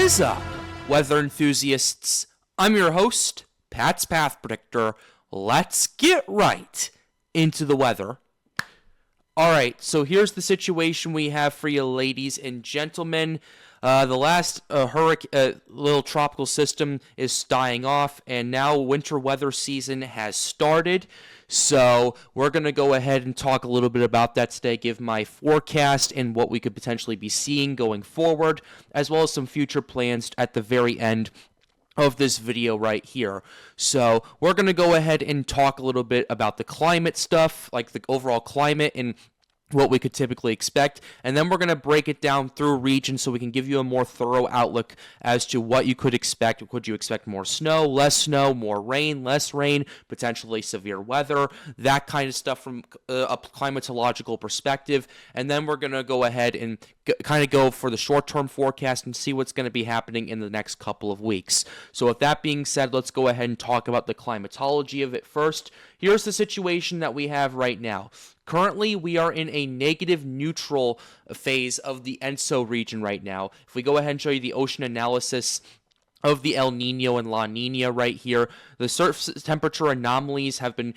is up, weather enthusiasts? I'm your host, Pat's Path Predictor. Let's get right into the weather. Alright, so here's the situation we have for you, ladies and gentlemen. The last little tropical system is dying off, and now winter weather season has started. So we're going to go ahead and talk a little bit about that today, give my forecast and what we could potentially be seeing going forward, as well as some future plans at the very end of this video right here. So we're going to go ahead and talk a little bit about the climate stuff, like the overall climate and what we could typically expect, and then we're going to break it down through region so we can give you a more thorough outlook as to what you could expect. Could you expect more snow, more rain, less rain, potentially severe weather, that kind of stuff from a climatological perspective. And then we're going to go ahead and kind of go for the short-term forecast and see what's going to be happening in the next couple of weeks. So with that being said, let's go ahead and talk about the climatology of it first. Here's the situation that we have right now. Currently, we are in a negative neutral phase of the ENSO region right now. If we go ahead and show you the ocean analysis of the El Nino and La Nina right here, the surface temperature anomalies have been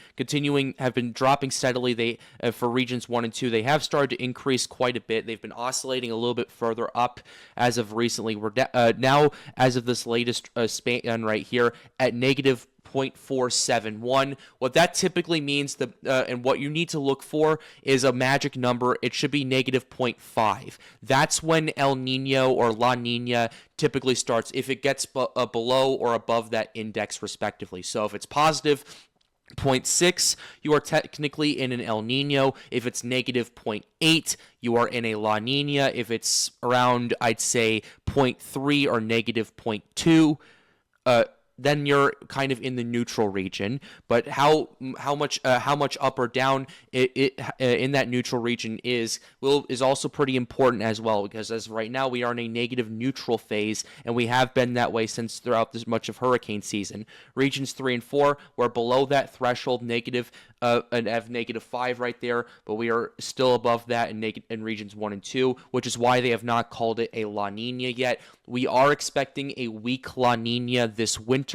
dropping steadily. For regions 1 and 2, they have started to increase quite a bit. They've been oscillating a little bit further up as of recently. We're now, as of this latest span right here, at negative 0.471. What that typically means, and what you need to look for, is a magic number. It should be negative 0.5. That's when El Nino or La Nina typically starts, if it gets below or above that index respectively. So if it's positive 0.6, you are technically in an El Nino. If it's negative 0.8, you are in a La Nina. If it's around, I'd say, 0.3 or negative 0.2, then you're kind of in the neutral region. But how much up or down it in that neutral region is also pretty important as well, because as right now we are in a negative neutral phase, and we have been that way since throughout this much of hurricane season. Regions 3 and 4, we're below that threshold negative and have negative 5 right there, but we are still above that in regions 1 and 2, which is why they have not called it a La Nina yet. We are expecting a weak La Nina this winter.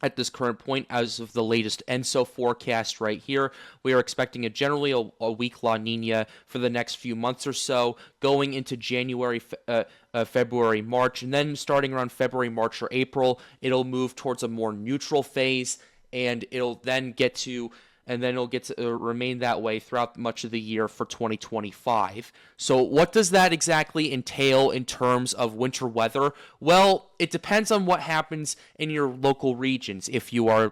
At this current point, as of the latest ENSO forecast right here, we are expecting generally a weak La Nina for the next few months or so, going into January, February, March, and then starting around February, March, or April, it'll move towards a more neutral phase, and it'll get to remain that way throughout much of the year for 2025. So what does that exactly entail in terms of winter weather? Well, it depends on what happens in your local regions. If you are,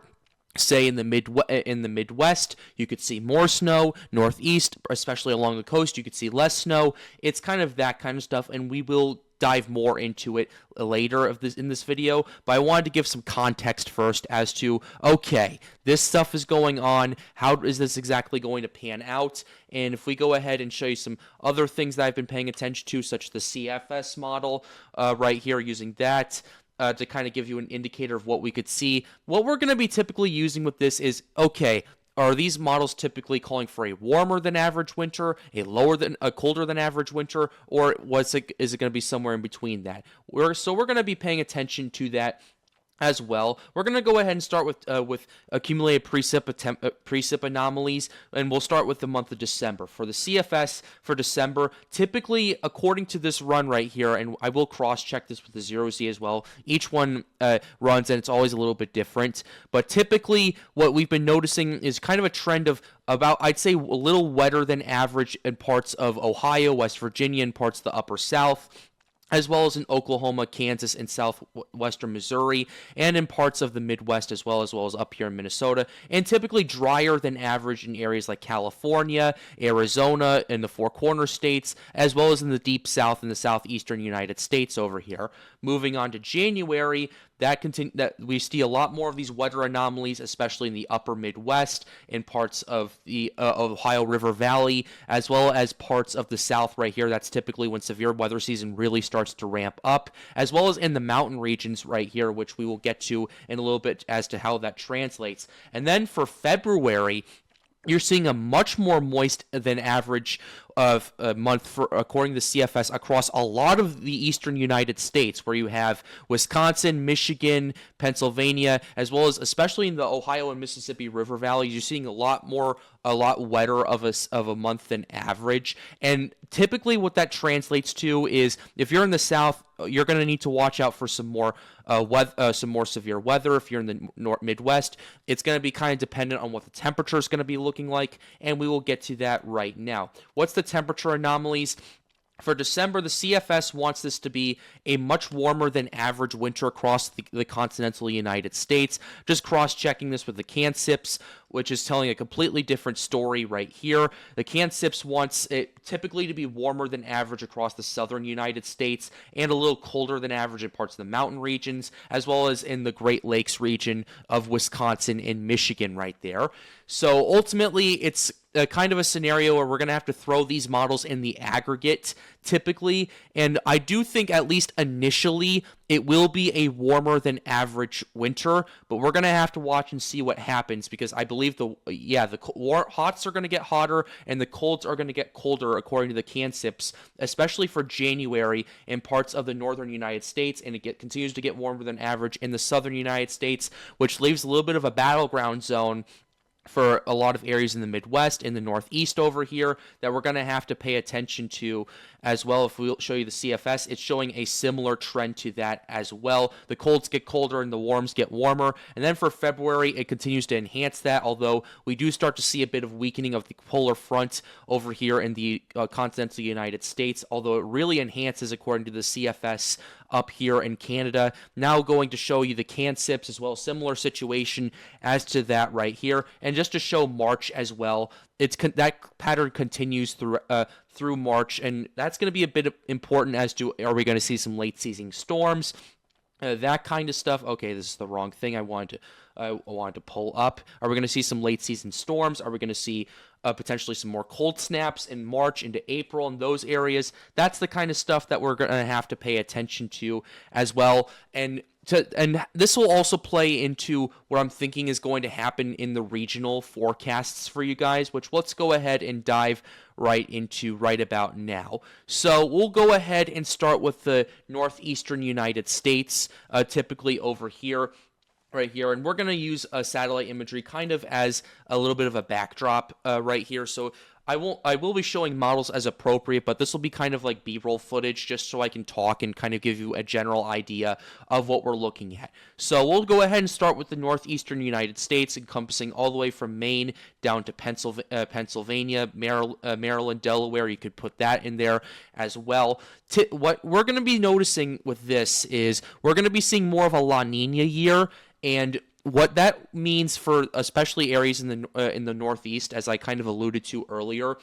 say, in the Midwest, you could see more snow. Northeast, especially along the coast, you could see less snow. It's kind of that kind of stuff, and we will dive more into it later in this video, but I wanted to give some context first as to, okay, this stuff is going on, how is this exactly going to pan out? And if we go ahead and show you some other things that I've been paying attention to, such as the CFS model right here, using that to kind of give you an indicator of what we could see. What we're going to be typically using with this is, okay, are these models typically calling for a warmer than average winter, a colder than average winter, or is it going to be somewhere in between that? We're going to be paying attention to that as well. We're going to go ahead and start with accumulated precip anomalies, and we'll start with the month of December. For the CFS for December, typically, according to this run right here, and I will cross-check this with the 0Z as well, each one runs, and it's always a little bit different, but typically what we've been noticing is kind of a trend of about, I'd say, a little wetter than average in parts of Ohio, West Virginia, and parts of the upper South, as well as in Oklahoma, Kansas, and southwestern Missouri, and in parts of the Midwest as well as up here in Minnesota, and typically drier than average in areas like California, Arizona, and the Four Corner states, as well as in the Deep South and the southeastern United States over here. Moving on to January, that we see a lot more of these weather anomalies, especially in the upper Midwest, in parts of the Ohio River Valley, as well as parts of the South right here. That's typically when severe weather season really starts to ramp up, as well as in the mountain regions right here, which we will get to in a little bit as to how that translates. And then for February, you're seeing a much more moist than average of a month for according to CFS across a lot of the eastern United States, where you have Wisconsin, Michigan, Pennsylvania, as well as especially in the Ohio and Mississippi River Valley. You're seeing a lot wetter of a month than average. And typically what that translates to is if you're in the South, you're going to need to watch out for some more severe weather. If you're in the Midwest, it's going to be kind of dependent on what the temperature is going to be looking like, and we will get to that right now. What's the temperature anomalies? For December, the CFS wants this to be a much warmer than average winter across the continental United States. Just cross-checking this with the CanSIPs, which is telling a completely different story right here. The CanSIPs wants it typically to be warmer than average across the southern United States and a little colder than average in parts of the mountain regions, as well as in the Great Lakes region of Wisconsin and Michigan right there. So ultimately, it's kind of a scenario where we're going to have to throw these models in the aggregate typically, and I do think at least initially it will be a warmer than average winter, but we're going to have to watch and see what happens, because I believe the hots are going to get hotter and the colds are going to get colder according to the CanSIPs, especially for January in parts of the northern United States, and it continues to get warmer than average in the southern United States, which leaves a little bit of a battleground zone for a lot of areas in the Midwest, in the Northeast over here, that we're going to have to pay attention to as well. If we'll show you the CFS, it's showing a similar trend to that as well. The colds get colder and the warms get warmer. And then for February, it continues to enhance that, although we do start to see a bit of weakening of the polar front over here in the continental United States, although it really enhances according to the CFS up here in Canada. Now going to show you the CanSIPs as well, similar situation as to that right here. And just to show March as well, that pattern continues through March, and that's going to be a bit important as to, are we going to see some late season storms, that kind of stuff. Okay, this is the wrong thing I wanted to pull up. Are we going to see some late season storms? Are we going to see potentially some more cold snaps in March into April in those areas? That's the kind of stuff that we're going to have to pay attention to as well. And this will also play into what I'm thinking is going to happen in the regional forecasts for you guys, which let's go ahead and dive right into right about now. So we'll go ahead and start with the northeastern United States, typically over here. Right here, and we're going to use satellite imagery kind of as a little bit of a backdrop right here. So I will be showing models as appropriate, but this will be kind of like B-roll footage just so I can talk and kind of give you a general idea of what we're looking at. So we'll go ahead and start with the northeastern United States, encompassing all the way from Maine down to Pennsylvania, Maryland, Delaware. You could put that in there as well. What we're going to be noticing with this is we're going to be seeing more of a La Nina year. And what that means for especially areas in the Northeast, as I kind of alluded to earlier,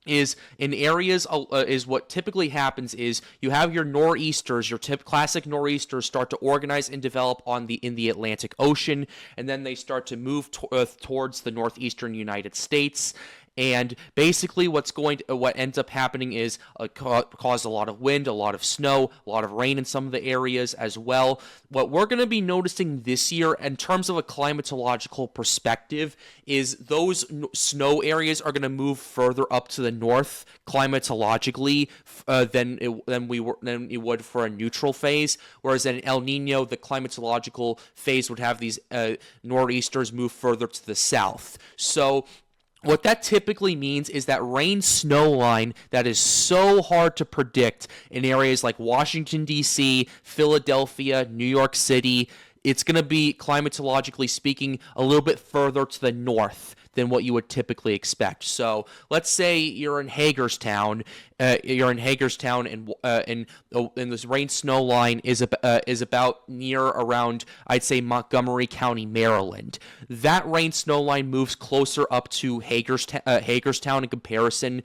is in areas is what typically happens is you have your nor'easters, your classic nor'easters start to organize and develop in the Atlantic Ocean, and then they start to move towards the northeastern United States. And basically what ends up happening is cause a lot of wind, a lot of snow, a lot of rain in some of the areas as well. What we're going to be noticing this year in terms of a climatological perspective is those snow areas are going to move further up to the north climatologically than it would for a neutral phase, whereas in El Nino, the climatological phase would have these nor'easters move further to the south. So what that typically means is that rain-snow line that is so hard to predict in areas like Washington, D.C., Philadelphia, New York City, it's going to be, climatologically speaking, a little bit further to the north than what you would typically expect. So let's say you're in Hagerstown, and this rain-snow line is about near around, I'd say, Montgomery County, Maryland. That rain-snow line moves closer up to Hagerstown in comparison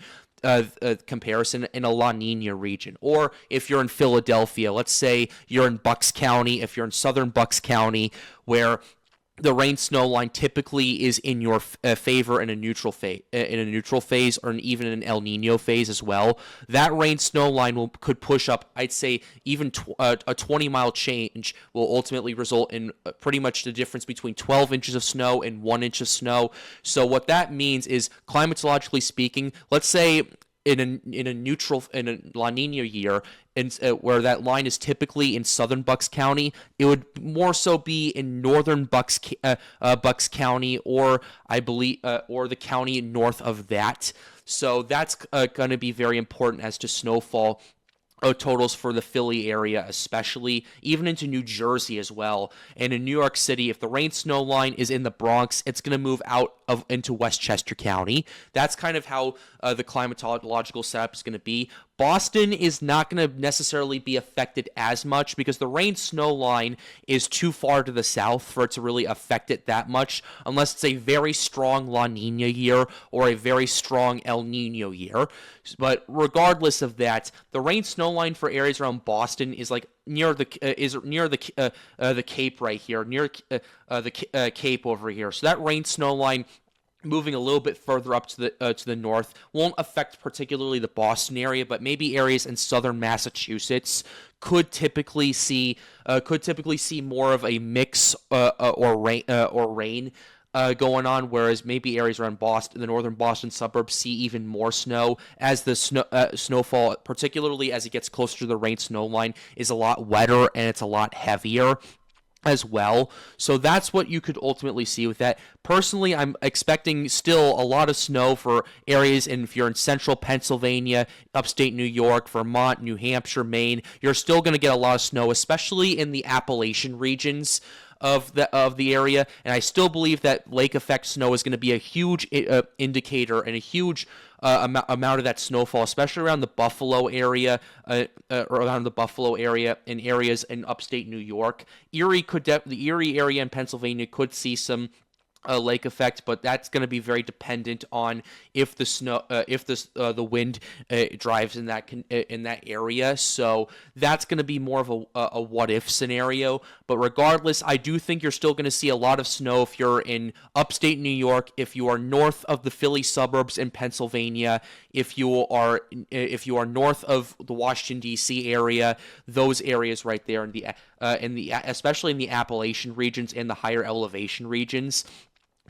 in a La Nina region. Or if you're in Philadelphia, let's say you're in Bucks County, if you're in southern Bucks County, where the rain-snow line typically is in your favor in a neutral phase, or even an El Nino phase as well. That rain-snow line could push up, I'd say, even a 20-mile change will ultimately result in pretty much the difference between 12 inches of snow and 1 inch of snow. So what that means is, climatologically speaking, let's say in a La Nina year, and where that line is typically in southern Bucks County, it would more so be in northern Bucks County, or I believe, or the county north of that. So that's going to be very important as to snowfall totals for the Philly area, especially, even into New Jersey as well. And in New York City, if the rain snow line is in the Bronx, it's going to move out of into Westchester County. That's kind of how the climatological setup is going to be. Boston is not going to necessarily be affected as much because the rain snow line is too far to the south for it to really affect it that much, unless it's a very strong La Nina year or a very strong El Nino year. But regardless of that, the rain snow line for areas around Boston is like near the Cape right here, near the Cape over here. So that rain snow line moving a little bit further up to the north won't affect particularly the Boston area, but maybe areas in southern Massachusetts could typically see more of a mix or rain going on, whereas maybe areas around Boston, the northern Boston suburbs, see even more snow as the snowfall, particularly as it gets closer to the rain snow line, is a lot wetter and it's a lot heavier as well. So that's what you could ultimately see with that. Personally, I'm expecting still a lot of snow for areas if you're in central Pennsylvania, upstate New York, Vermont, New Hampshire, Maine. You're still going to get a lot of snow, especially in the Appalachian regions of the area, and I still believe that lake effect snow is going to be a huge indicator and a huge amount of that snowfall, especially around the Buffalo area, around the Buffalo area, in areas in upstate New York. The Erie area in Pennsylvania could see some lake effect, but that's going to be very dependent on if the wind drives in that area. So that's going to be more of a what if scenario. But regardless, I do think you're still going to see a lot of snow if you're in upstate New York, if you are north of the Philly suburbs in Pennsylvania, if you are north of the Washington D.C. area, those areas right there especially in the Appalachian regions and the higher elevation regions.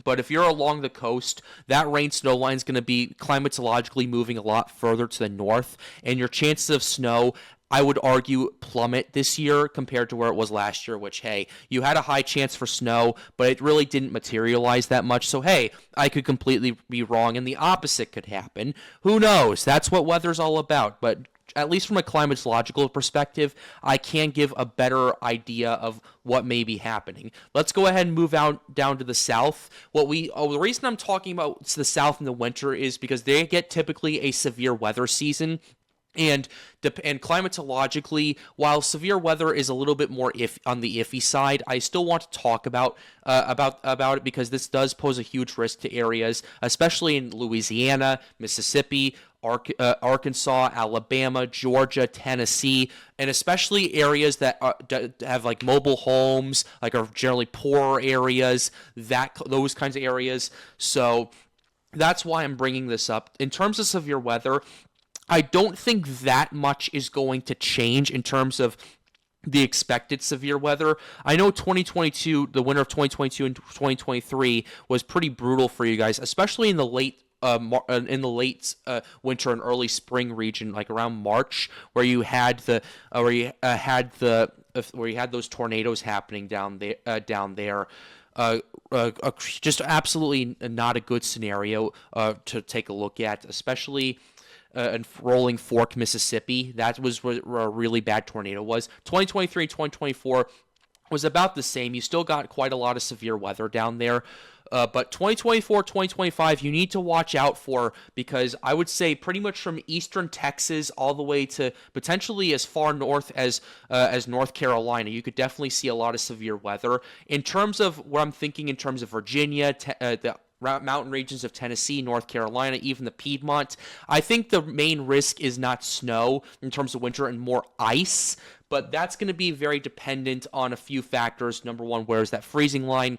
But if you're along the coast, that rain snow line is going to be climatologically moving a lot further to the north, and your chances of snow, I would argue, plummet this year compared to where it was last year, which, hey, you had a high chance for snow, but it really didn't materialize that much. So, hey, I could completely be wrong, and the opposite could happen. Who knows? That's what weather's all about. But at least from a climatological perspective, I can give a better idea of what may be happening. Let's go ahead and move out down to the south. The reason I'm talking about the south in the winter is because they get typically a severe weather season. And climatologically, while severe weather is a little bit more on the iffy side, I still want to talk about it because this does pose a huge risk to areas, especially in Louisiana, Mississippi, Arkansas, Alabama, Georgia, Tennessee, and especially areas that have like mobile homes, like are generally poorer areas, those kinds of areas. So that's why I'm bringing this up. In terms of severe weather, I don't think that much is going to change in terms of the expected severe weather. I know 2022, the winter of 2022 and 2023 was pretty brutal for you guys, especially in the late winter and early spring region, like around March, where you had those tornadoes happening down there. Just absolutely not a good scenario to take a look at, especially in Rolling Fork, Mississippi. That was where a really bad tornado was. 2023 and 2024 was about the same. You still got quite a lot of severe weather down there. But 2024, 2025, you need to watch out for, because I would say pretty much from eastern Texas all the way to potentially as far north as North Carolina, you could definitely see a lot of severe weather. In terms of what I'm thinking in terms of Virginia, the mountain regions of Tennessee, North Carolina, even the Piedmont, I think the main risk is not snow in terms of winter and more ice, but that's going to be very dependent on a few factors. Number one, where is that freezing line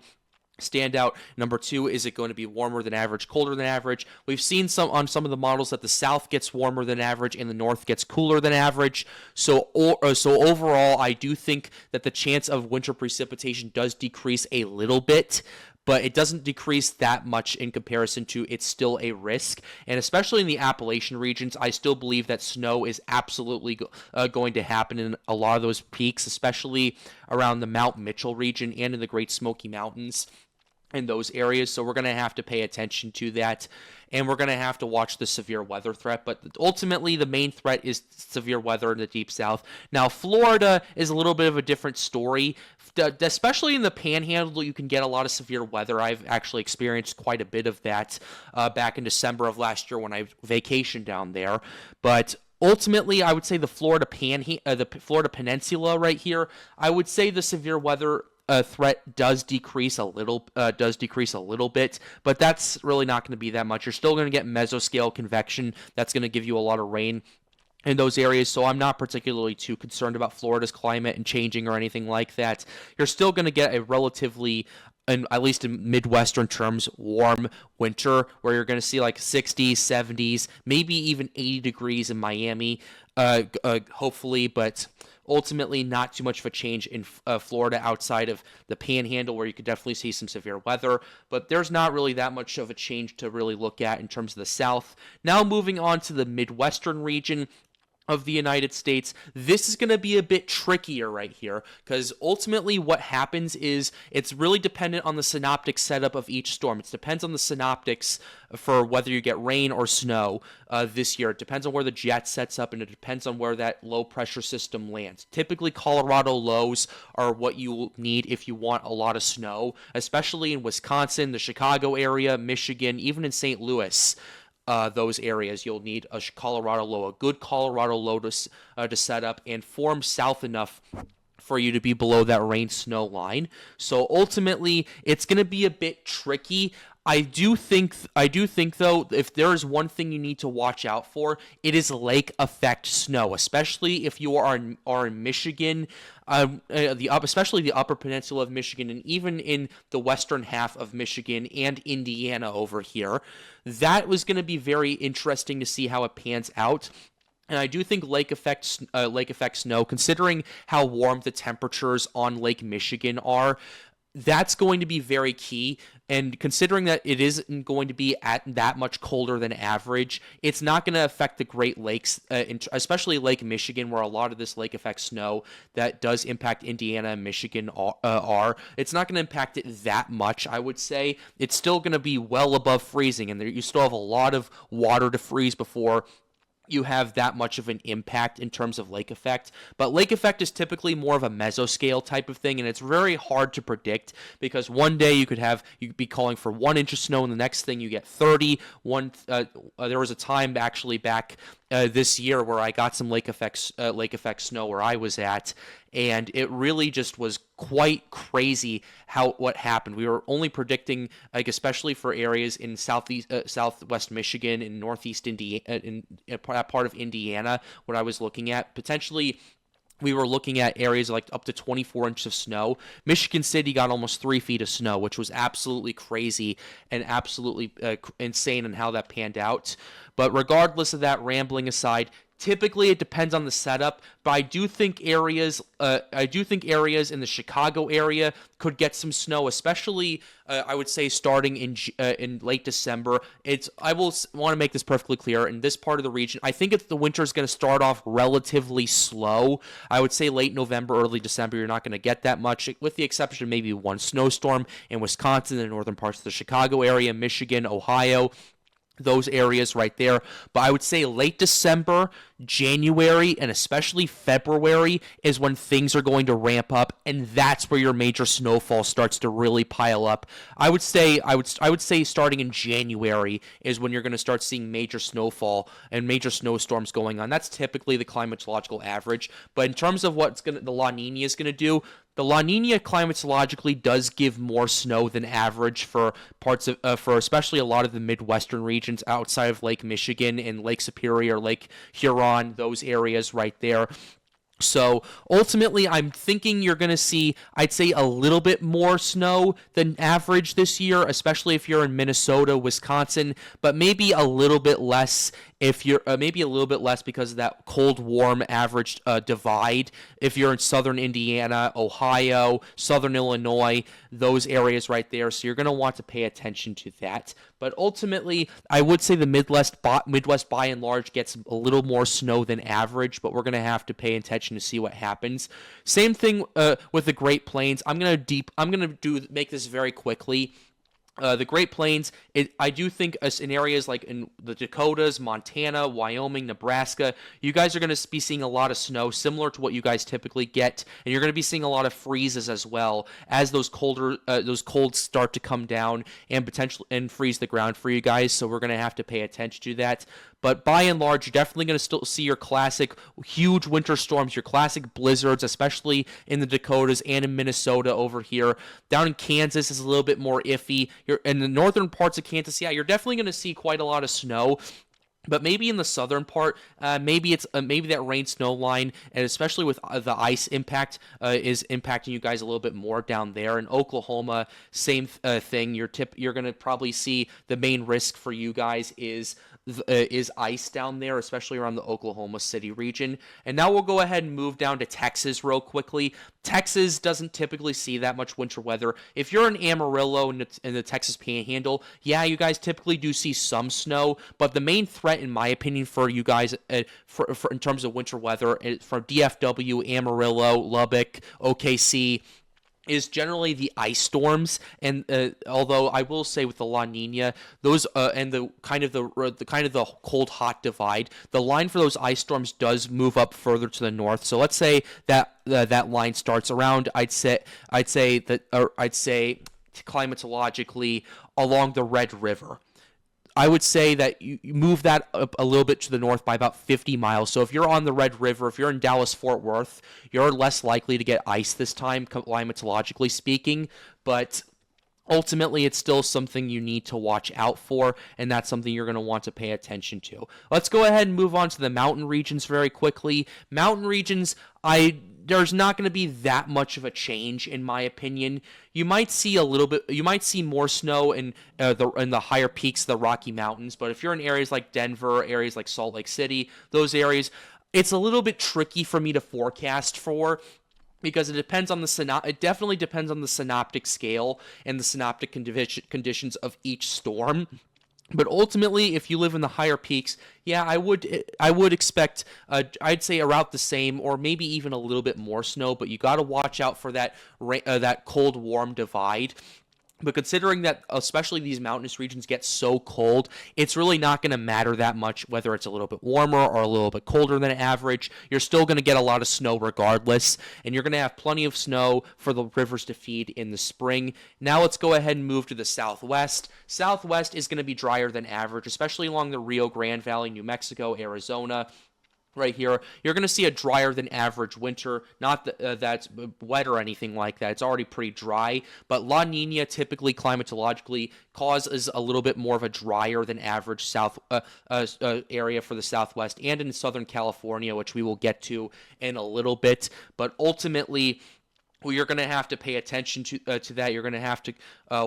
stand out? Number two, is it going to be warmer than average, colder than average? We've seen on some of the models that the south gets warmer than average and the north gets cooler than average. So overall, I do think that the chance of winter precipitation does decrease a little bit. but it doesn't decrease that much in comparison to it's still a risk. And especially in the Appalachian regions, I still believe that snow is absolutely going to happen in a lot of those peaks, especially around the Mount Mitchell region and in the Great Smoky Mountains in those areas. So we're going to have to pay attention to that, and we're going to have to watch the severe weather threat. But ultimately, the main threat is severe weather in the Deep South. Now, Florida is a little bit of a different story. Especially in the Panhandle, you can get a lot of severe weather. I've actually experienced quite a bit of that back in December of last year when I vacationed down there. But ultimately, I would say the Florida Peninsula right here, I would say the severe weather threat does decrease a little bit, but that's really not going to be that much. You're still going to get mesoscale convection. That's going to give you a lot of rain in those areas, so I'm not particularly too concerned about Florida's climate and changing or anything like that. You're still going to get a relatively, at least in Midwestern terms, warm winter where you're going to see like 60s, 70s, maybe even 80 degrees in Miami, hopefully, but ultimately not too much of a change in Florida outside of the Panhandle, where you could definitely see some severe weather, but there's not really that much of a change to really look at in terms of the South. Now moving on to the Midwestern region of the United States, this is going to be a bit trickier right here, because ultimately what happens is it's really dependent on the synoptic setup of each storm. It depends on the synoptics for whether you get rain or snow this year. It depends on where the jet sets up, and it depends on where that low pressure system lands. Typically, Colorado lows are what you need if you want a lot of snow, especially in Wisconsin, the Chicago area, Michigan, even in St. Louis. Those areas, you'll need a Colorado low, a good Colorado low to set up and form south enough for you to be below that rain-snow line. So ultimately, it's going to be a bit tricky. I do think though, if there is one thing you need to watch out for, it is lake effect snow, especially if you are in Michigan, especially the upper peninsula of Michigan, and even in the western half of Michigan and Indiana over here. That was going to be very interesting to see how it pans out. And I do think lake effect snow, considering how warm the temperatures on Lake Michigan are, that's going to be very key. And considering that it isn't going to be at that much colder than average, it's not going to affect the Great Lakes, especially Lake Michigan, where a lot of this lake effect snow that does impact Indiana and Michigan are. It's not going to impact it that much, I would say. It's still going to be well above freezing, and you still have a lot of water to freeze before you have that much of an impact in terms of lake effect. But lake effect is typically more of a mesoscale type of thing, and it's very hard to predict, because one day you could be calling for 1 inch of snow, and the next thing you get 30. There was a time actually back this year where I got some lake effect snow where I was at, and it really just was quite crazy what happened. We were only predicting, like, especially for areas in southwest Michigan and northeast Indiana, in that part of Indiana, what I was looking at, potentially we were looking at areas like up to 24 inches of snow. Michigan City got almost 3 feet of snow, which was absolutely crazy and absolutely insane in how that panned out. But regardless of that, rambling aside, typically, it depends on the setup, but I do think areas in the Chicago area could get some snow, especially I would say starting in late December. I will want to make this perfectly clear. In this part of the region, I think the winter is going to start off relatively slow. I would say late November, early December, you're not going to get that much, with the exception of maybe one snowstorm in Wisconsin, and the northern parts of the Chicago area, Michigan, Ohio. Those areas right there. But I would say late December, January, and especially February is when things are going to ramp up, and that's where your major snowfall starts to really pile up. I would say starting in January is when you're going to start seeing major snowfall and major snowstorms going on. That's typically the climatological average. But in terms of the La Nina is going to do, the La Nina climatologically does give more snow than average for especially a lot of the Midwestern regions outside of Lake Michigan and Lake Superior, Lake Huron, those areas right there. So ultimately, I'm thinking you're going to see, I'd say, a little bit more snow than average this year, especially if you're in Minnesota, Wisconsin, but maybe a little bit less If you're maybe a little bit less because of that cold warm average divide. If you're in southern Indiana, Ohio, southern Illinois, those areas right there, so you're going to want to pay attention to that. But ultimately, I would say the Midwest by and large gets a little more snow than average, but we're going to have to pay attention to see what happens. Same thing with the Great Plains. I'm going to make this very quickly. The Great Plains, I do think in areas like in the Dakotas, Montana, Wyoming, Nebraska, you guys are going to be seeing a lot of snow, similar to what you guys typically get, and you're going to be seeing a lot of freezes as well as those colds start to come down and potentially and freeze the ground for you guys. So we're going to have to pay attention to that. But by and large, you're definitely going to still see your classic huge winter storms, your classic blizzards, especially in the Dakotas and in Minnesota over here. Down in Kansas is a little bit more iffy. You're in the northern parts of Kansas, yeah, you're definitely going to see quite a lot of snow. But maybe in the southern part, maybe that rain snow line, and especially with the ice impact, is impacting you guys a little bit more down there. In Oklahoma, same thing. You're going to probably see the main risk for you guys is ice down there, especially around the Oklahoma City region. And now we'll go ahead and move down to Texas real quickly. Texas doesn't typically see that much winter weather. If you're in Amarillo in the Texas Panhandle, yeah, you guys typically do see some snow, but the main threat, in my opinion, for you guys for in terms of winter weather from DFW, Amarillo, Lubbock, OKC, is generally the ice storms. And although I will say with the La Nina, those and the kind of the cold hot divide, the line for those ice storms does move up further to the north. So let's say that that line starts around I'd say climatologically along the Red River. I would say that you move that up a little bit to the north by about 50 miles. So if you're on the Red River, if you're in Dallas-Fort Worth, you're less likely to get ice this time, climatologically speaking. But ultimately, it's still something you need to watch out for, and that's something you're going to want to pay attention to. Let's go ahead and move on to the mountain regions very quickly. Mountain regions, there's not going to be that much of a change in my opinion. You might see more snow in the higher peaks of the Rocky Mountains, but if you're in areas like Denver, areas like Salt Lake City, those areas, it's a little bit tricky for me to forecast for, because it definitely depends on the synoptic scale and the synoptic conditions of each storm. But ultimately, if you live in the higher peaks, yeah, I would expect, I'd say around the same, or maybe even a little bit more snow. But you got to watch out for that cold warm divide. But considering that especially these mountainous regions get so cold, it's really not going to matter that much whether it's a little bit warmer or a little bit colder than average. You're still going to get a lot of snow regardless, and you're going to have plenty of snow for the rivers to feed in the spring. Now let's go ahead and move to the southwest. Southwest is going to be drier than average, especially along the Rio Grande Valley, New Mexico, Arizona. Right here, you're going to see a drier than average winter. Not that's wet or anything like that. It's already pretty dry. But La Nina typically climatologically causes a little bit more of a drier than average area for the Southwest and in Southern California, which we will get to in a little bit. But ultimately, well, you're going to have to pay attention to that. You're going to have to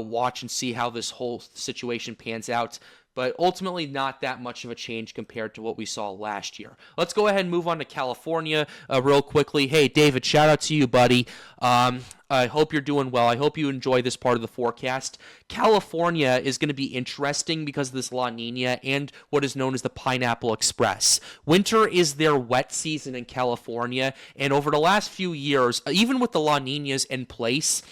watch and see how this whole situation pans out. But ultimately not that much of a change compared to what we saw last year. Let's go ahead and move on to California real quickly. Hey, David, shout out to you, buddy. I hope you're doing well. I hope you enjoy this part of the forecast. California is going to be interesting because of this La Nina and what is known as the Pineapple Express. Winter is their wet season in California, and over the last few years, even with the La Ninas in place,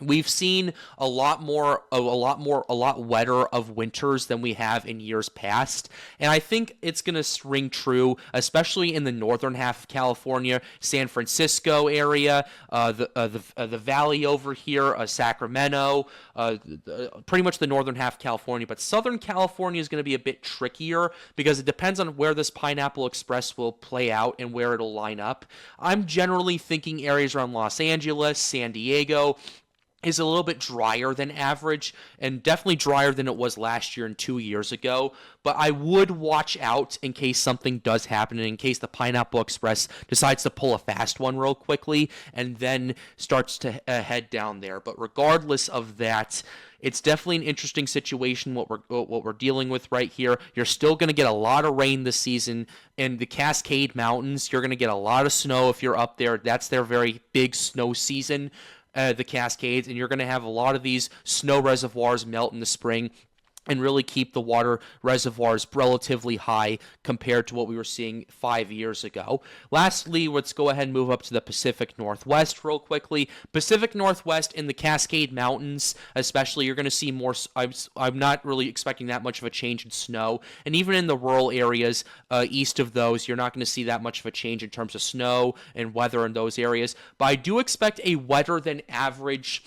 we've seen a lot wetter of winters than we have in years past, and I think it's going to ring true, especially in the northern half of California, San Francisco area, the valley over here, Sacramento, pretty much the northern half of California. But Southern California is going to be a bit trickier because it depends on where this Pineapple Express will play out and where it'll line up. I'm generally thinking areas around Los Angeles, San Diego, is a little bit drier than average and definitely drier than it was last year and 2 years ago. But I would watch out in case something does happen and in case the Pineapple Express decides to pull a fast one real quickly and then starts to head down there. But regardless of that, it's definitely an interesting situation what we're dealing with right here. You're still going to get a lot of rain this season in the Cascade Mountains. You're going to get a lot of snow if you're up there. That's their very big snow season, the Cascades, and you're going to have a lot of these snow reservoirs melt in the spring and really keep the water reservoirs relatively high compared to what we were seeing 5 years ago. Lastly, let's go ahead and move up to the Pacific Northwest real quickly. Pacific Northwest in the Cascade Mountains, especially, you're going to see more. I'm not really expecting that much of a change in snow. And even in the rural areas east of those, you're not going to see that much of a change in terms of snow and weather in those areas. But I do expect a wetter than average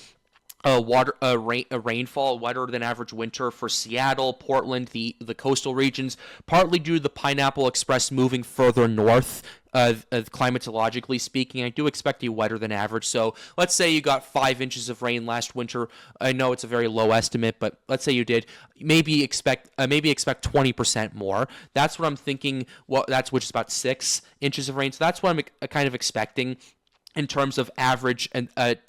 rainfall, wetter than average winter for Seattle, Portland, the coastal regions, partly due to the Pineapple Express moving further north. Climatologically speaking, I do expect a wetter than average. So let's say you got 5 inches of rain last winter. I know it's a very low estimate, but let's say you did. Maybe expect 20% more. That's what I'm thinking. Well, which is about 6 inches of rain. So that's what I'm kind of expecting in terms of average, and add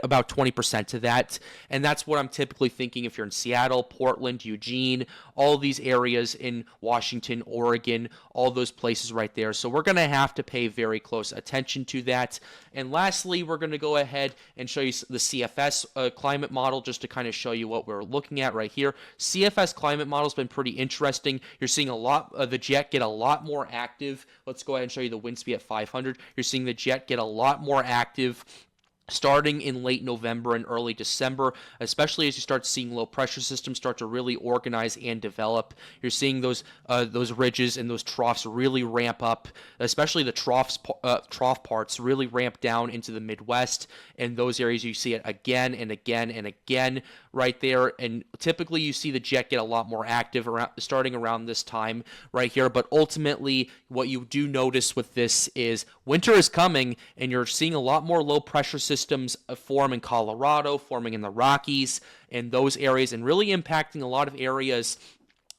about 20% to that. And that's what I'm typically thinking if you're in Seattle, Portland, Eugene, all these areas in Washington, Oregon, all those places right there. So we're going to have to pay very close attention to that. And lastly, we're going to go ahead and show you the CFS climate model just to kind of show you what we're looking at right here. CFS climate model has been pretty interesting. You're seeing a lot, the jet get a lot more active. Let's go ahead and show you the wind speed at 500. You're seeing the jet get a lot more active starting in late November and early December, especially as you start seeing low pressure systems start to really organize and develop. You're seeing those ridges and those troughs really ramp up, especially the trough parts really ramp down into the Midwest, and those areas you see it again and again and again right there. And typically you see the jet get a lot more active starting around this time right here. But ultimately, what you do notice with this is winter is coming, and you're seeing a lot more low pressure systems form in Colorado, forming in the Rockies, and those areas, and really impacting a lot of areas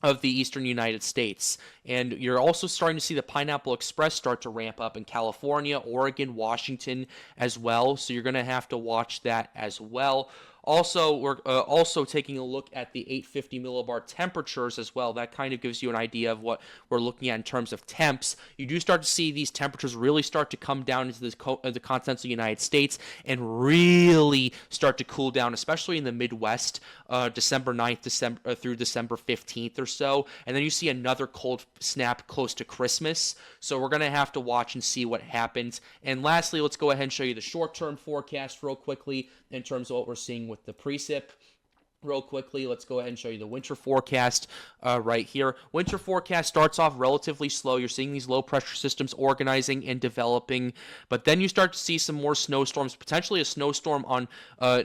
of the eastern United States. And you're also starting to see the Pineapple Express start to ramp up in California, Oregon, Washington as well. So you're going to have to watch that as well. Also, we're also taking a look at the 850 millibar temperatures as well. That kind of gives you an idea of what we're looking at in terms of temps. You do start to see these temperatures really start to come down into the continental United States and really start to cool down, especially in the Midwest, December 9th through December 15th or so. And then you see another cold snap close to Christmas. So we're going to have to watch and see what happens. And lastly, let's go ahead and show you the short-term forecast real quickly in terms of what we're seeing with the precip. Real quickly, let's go ahead and show you the winter forecast right here. Winter forecast starts off relatively slow. You're seeing these low pressure systems organizing and developing, but then you start to see some more snowstorms, potentially a snowstorm on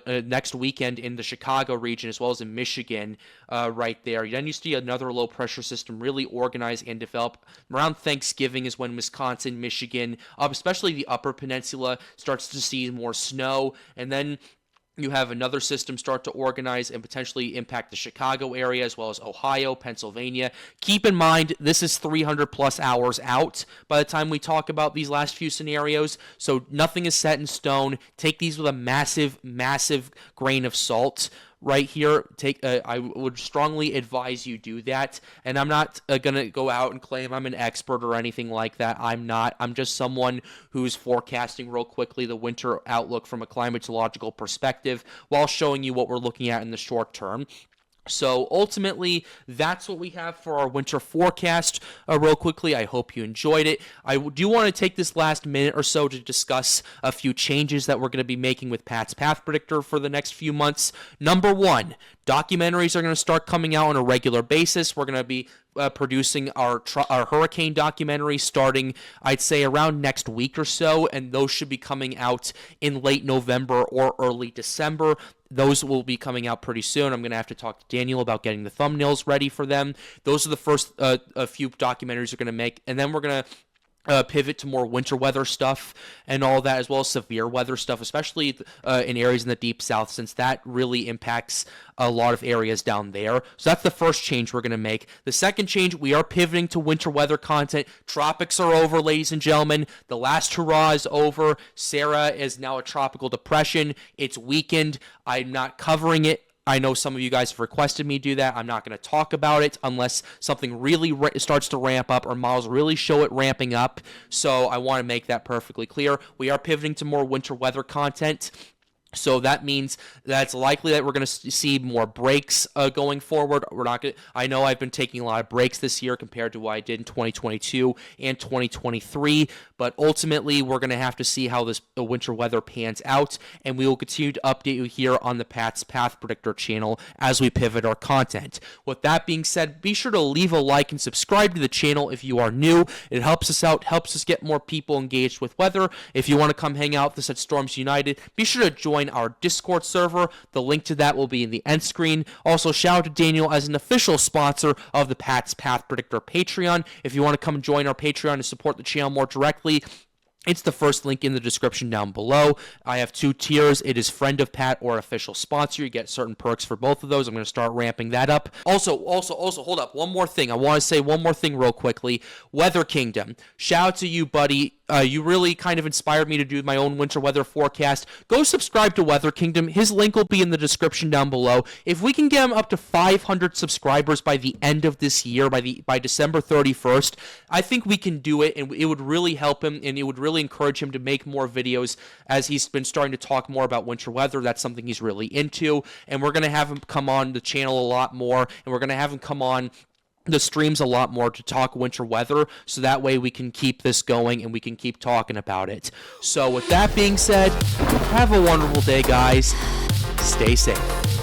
next weekend in the Chicago region as well as in Michigan right there. Then you see another low pressure system really organize and develop. Around Thanksgiving is when Wisconsin, Michigan, especially the Upper Peninsula, starts to see more snow, and then you have another system start to organize and potentially impact the Chicago area as well as Ohio, Pennsylvania. Keep in mind, this is 300 plus hours out by the time we talk about these last few scenarios, so nothing is set in stone. Take these with a massive, massive grain of salt. Right here, I would strongly advise you do that. And I'm not going to go out and claim I'm an expert or anything like that. I'm not. I'm just someone who's forecasting real quickly the winter outlook from a climatological perspective while showing you what we're looking at in the short term. So ultimately, that's what we have for our winter forecast. Real quickly, I hope you enjoyed it. I do want to take this last minute or so to discuss a few changes that we're going to be making with Pat's Path Predictor for the next few months. Number one, documentaries are going to start coming out on a regular basis. We're going to be producing our hurricane documentary starting, I'd say, around next week or so, and those should be coming out in late November or early December. Those will be coming out pretty soon. I'm going to have to talk to Daniel about getting the thumbnails ready for them. Those are the first a few documentaries we're going to make, and then we're going to pivot to more winter weather stuff and all that, as well as severe weather stuff, especially in areas in the deep south, since that really impacts a lot of areas down there. So that's the first change we're going to make. The second change, we are pivoting to winter weather content. Tropics are over, ladies and gentlemen. The last hurrah is over. Sarah is now a tropical depression. It's weakened. I'm not covering it. I know some of you guys have requested me do that. I'm not going to talk about it unless something really starts to ramp up or models really show it ramping up. So I want to make that perfectly clear. We are pivoting to more winter weather content. So that means that it's likely that we're going to see more breaks going forward. We're not going. I know I've been taking a lot of breaks this year compared to what I did in 2022 and 2023, but ultimately we're going to have to see how this winter weather pans out, and we will continue to update you here on the Pat's Path Predictor channel as we pivot our content. With that being said, be sure to leave a like and subscribe to the channel if you are new. It helps us out, helps us get more people engaged with weather. If you want to come hang out with us at Storms United, be sure to join our Discord server. The link to that will be in the end screen. Also, shout out to Daniel as an official sponsor of the Pat's Path Predictor Patreon. If you want to come join our Patreon and support the channel more directly, it's the first link in the description down below. I have 2 tiers. It is Friend of Pat or Official Sponsor. You get certain perks for both of those. I'm going to start ramping that up. Also, hold up. One more thing. I want to say one more thing real quickly. Weather Kingdom. Shout out to you, buddy. You really kind of inspired me to do my own winter weather forecast. Go subscribe to Weather Kingdom. His link will be in the description down below. If we can get him up to 500 subscribers by the end of this year, by December 31st, I think we can do it, and it would really help him, and it would really encourage him to make more videos as he's been starting to talk more about winter weather. That's something he's really into, and we're going to have him come on the channel a lot more, and we're going to have him come on the streams a lot more to talk winter weather, so that way we can keep this going and we can keep talking about it. So with that being said, have a wonderful day, guys. Stay safe.